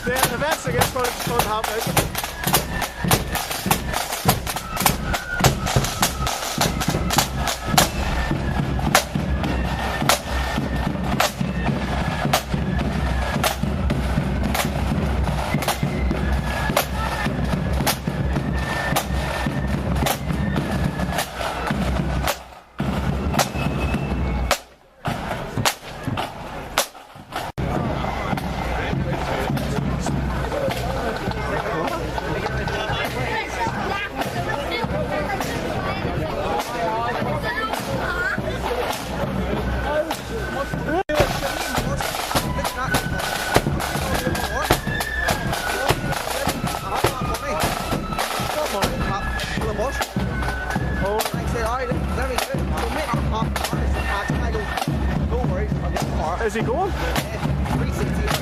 The events, I guess, going to happen. Is he going? 360.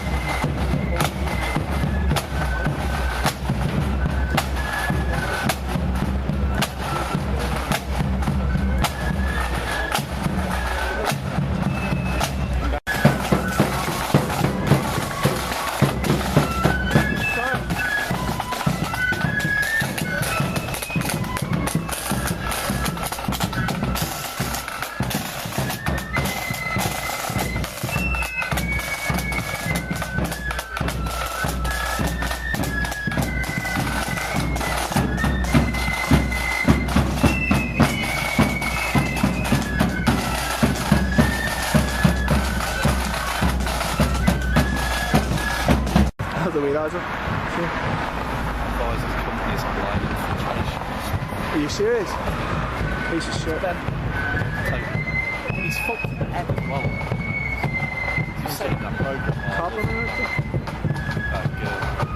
The way that's it. Are you serious? Piece of shit. He's fucked forever as well. You've seen that program. That girl.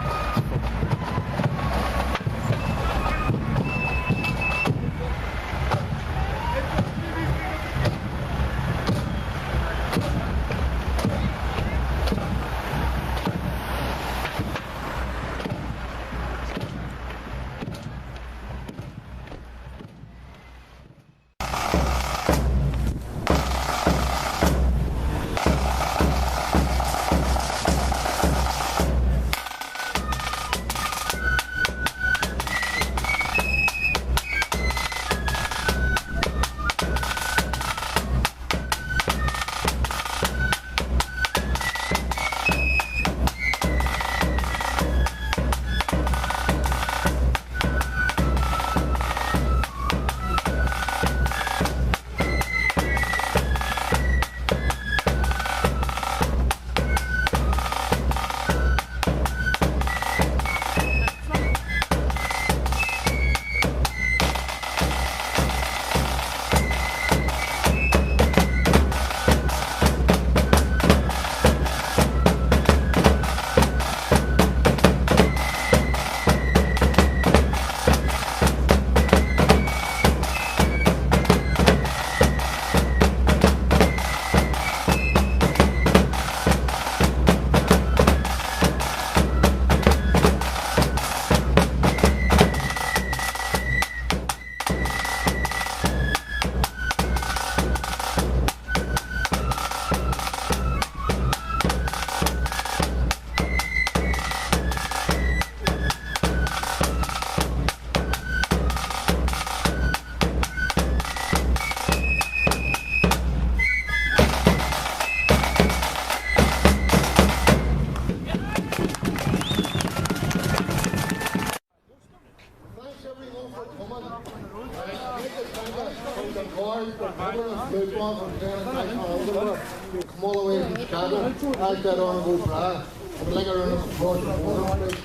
Come all the way from Chicago. I'll get on and go Prague. I'd like a run of applause for the corner, please.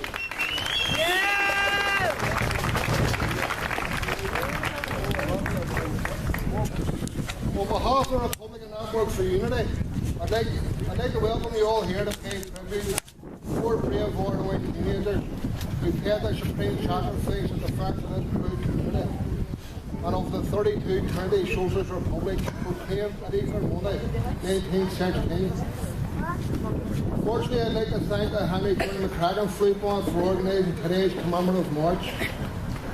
On behalf of the Republican Network for Unity, I'd like to welcome you all here to pay tribute to 4 brave Ardoyne teenagers who paid their supreme sacrifice at the fact of this proud community and of the 32 county socialist republics proclaimed at Easter Monday, 1916. Fortunately, I'd like to thank the Henry Quinn McCracken Fruit Band for organising today's commemorative march,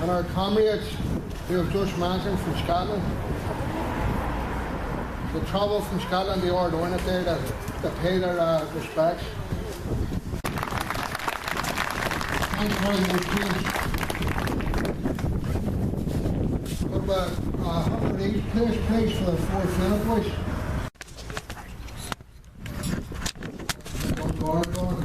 and our comrades who have just mentioned from Scotland. They travel from Scotland to Ardoyne there to pay their respects. Thanks very much, James. What about 100 each place for the 4 Fianna boys? One guard on.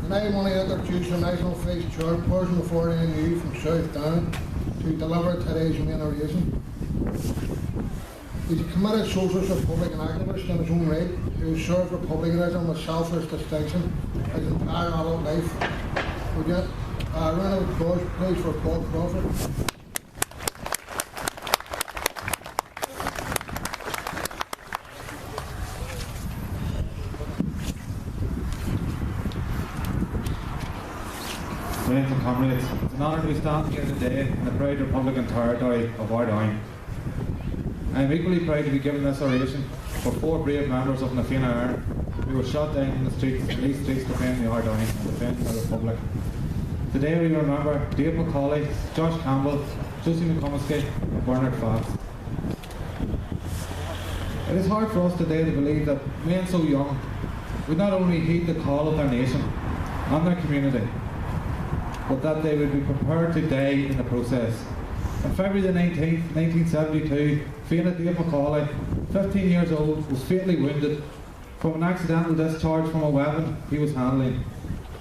And I want to introduce the National Vice Chairperson of Ardoyne from South Down to deliver today's main oration. He's a committed socialist, Republican activist in his own right who has served republicanism with selfless distinction his entire adult life. Would you round of applause please for Paul Crawford? Friends and comrades, it's an honour to be standing here today in the proud Republican territory of Ardoyne. I am equally proud to be giving this oration for 4 brave members of the Fianna Ireland who were shot down in the streets, in these streets defending the Ardoyne and defending the Republic. Today we remember Dave McCauley, Josh Campbell, Josie McComiskey and Bernard Fox. It is hard for us today to believe that men so young would not only heed the call of their nation and their community, but that they would be prepared to die in the process. On February the 19th, 1972, Fianna Dave McCauley, 15 years old, was fatally wounded from an accidental discharge from a weapon he was handling.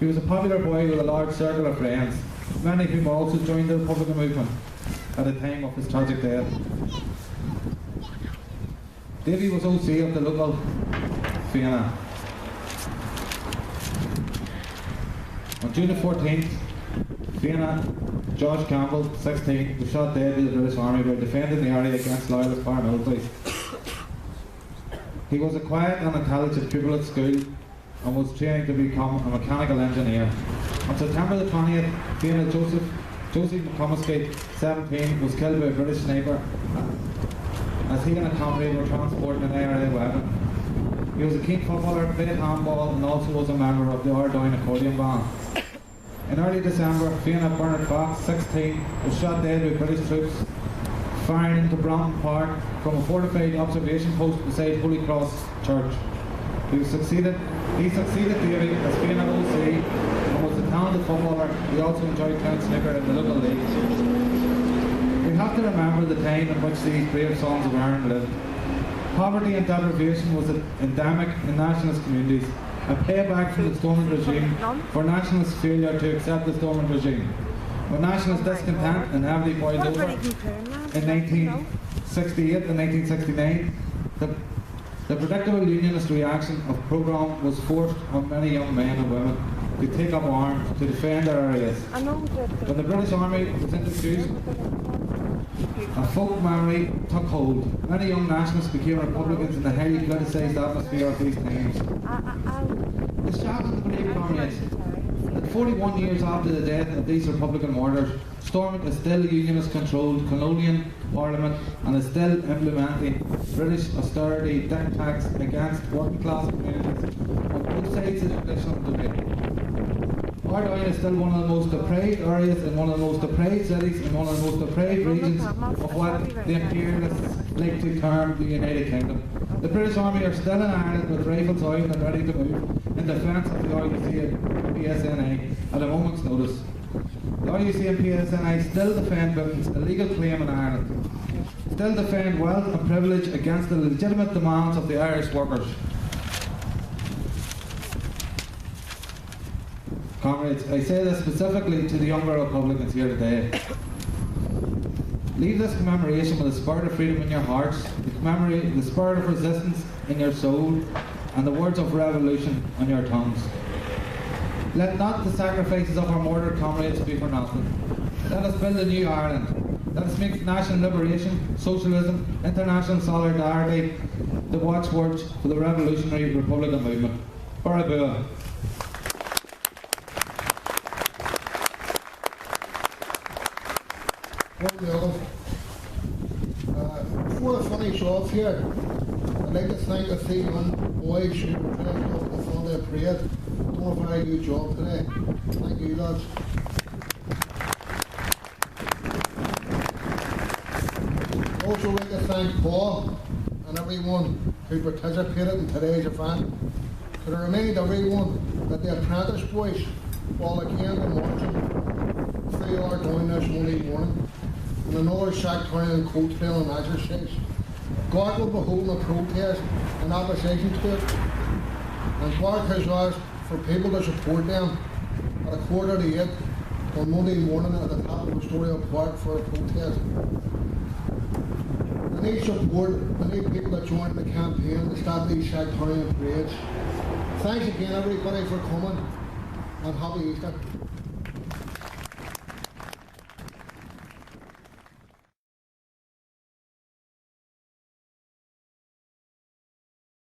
He was a popular boy with a large circle of friends, many of whom also joined the Republican movement at the time of his tragic death. Davy was OC of the local Fianna. On June the 14th, Fianna Josh Campbell, 16, was shot dead by the British Army while defending the area against loyalist paramilitary. He was a quiet and intelligent pupil at school and was training to become a mechanical engineer. On September the 20th, Fianna Josie McComiskey, 17, was killed by a British sniper as he and a company were transporting an ARA weapon. He was a keen footballer, played handball and also was a member of the Ardoyne accordion band. In early December, Fianna Bernard Fox, 16, was shot dead by British troops firing into Brompton Park from a fortified observation post beside Holy Cross Church. He succeeded Davy as Fianna OC and was a talented footballer. He also enjoyed playing snooker in the local league. We have to remember the time in which these brave sons of Ireland lived. Poverty and deprivation was endemic in nationalist communities, a payback from the Stormont regime for nationalist failure to accept the Stormont regime. When nationalist discontent inevitably boiled over in 1968 and 1969, the predictable unionist reaction of programme was forced on many young men and women to take up arms to defend their areas. When the British Army was introduced, a folk memory took hold. Many young nationalists became Republicans in the highly politicised atmosphere of these times. The shock of the brave comrades that 41 years after the death of these Republican martyrs, Stormont is still a unionist-controlled colonial parliament and is still implementing British austerity diktats against working-class communities on both sides of the traditional debate. Ardoyne is still one of the most depraved areas in one of the most depraved cities in one of the most depraved regions of what the imperialists like to term the United Kingdom. The British Army are still in Ireland with rifles armed and ready to move in defence of the RUC and PSNI at a moment's notice. The RUC and PSNI still defend Britain's illegal claim in Ireland, still defend wealth and privilege against the legitimate demands of the Irish workers. Comrades, I say this specifically to the younger Republicans here today. Leave this commemoration with the spirit of freedom in your hearts, the spirit of resistance in your soul, and the words of revolution on your tongues. Let not the sacrifices of our martyred comrades be for nothing. Let us build a new Ireland, Let us make national liberation, socialism, international solidarity the watchwords for the revolutionary Republican movement. Barabua. Before I finish off here, I'd like to thank the three young boys who were dressed up at the front of the parade. Doing a very good job today. Thank you, lads. I'd also like to thank Paul and everyone who participated in today's event. To remind everyone that the apprentice boys will again be marching through Ardoyne this Monday morning in another sectarian coattail and exercise. God will be holding a protest in opposition to it, and God has asked for people to support them at 7:45 on Monday morning at the top of Astoria Park for a protest. We need support, we need people to join the campaign to stop these sectarian parades. Thanks again everybody for coming, and happy Easter.